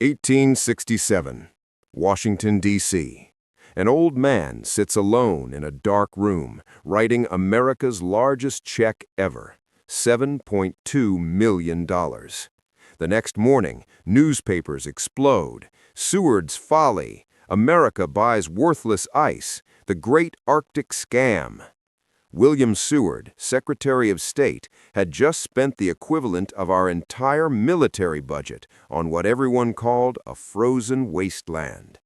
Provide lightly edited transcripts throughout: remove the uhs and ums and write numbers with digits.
1867, Washington, D.C. An old man sits alone in a dark room, writing America's largest check ever, $7.2 million. The next morning, newspapers explode. Seward's Folly. America buys worthless ice. The Great Arctic Scam. William Seward, Secretary of State, had just spent the equivalent of our entire military budget on what everyone called a frozen wasteland.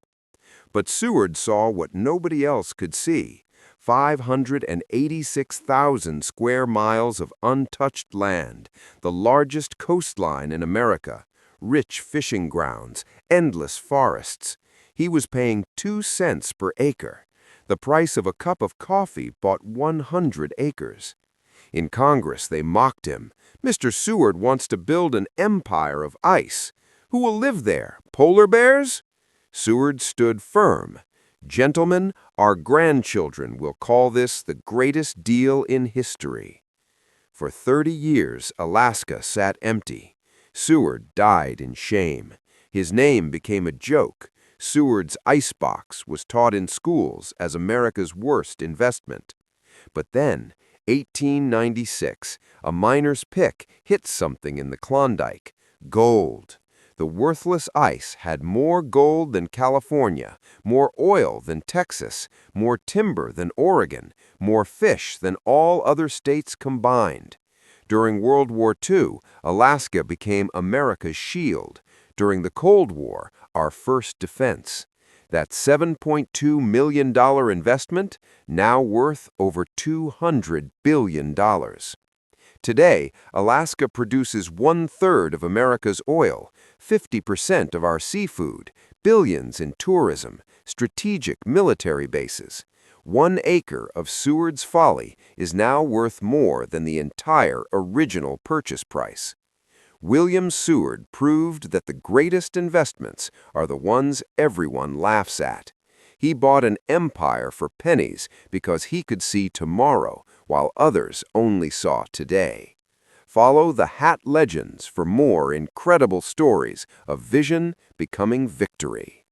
But Seward saw what nobody else could see: 586,000 square miles of untouched land, the largest coastline in America, rich fishing grounds, endless forests. He was paying 2 cents per acre. The price of a cup of coffee bought 100 acres. In Congress, they mocked him. "Mr. Seward wants to build an empire of ice. Who will live there? Polar bears?" Seward stood firm. "Gentlemen, our grandchildren will call this the greatest deal in history." For 30 years, Alaska sat empty. Seward died in shame. His name became a joke. Seward's icebox was taught in schools as America's worst investment. But then, 1896, a miner's pick hit something in the Klondike: gold. The worthless ice had more gold than California, more oil than Texas, more timber than Oregon, more fish than all other states combined. During World War II, Alaska became America's shield. During the Cold War, our first defense. That $7.2 million investment, now worth over $200 billion. Today, Alaska produces 1/3 of America's oil, 50% of our seafood, billions in tourism, strategic military bases. 1 acre of Seward's Folly is now worth more than the entire original purchase price. William Seward proved that the greatest investments are the ones everyone laughs at. He bought an empire for pennies because he could see tomorrow, while others only saw today. Follow the Hat Legends for more incredible stories of vision becoming victory.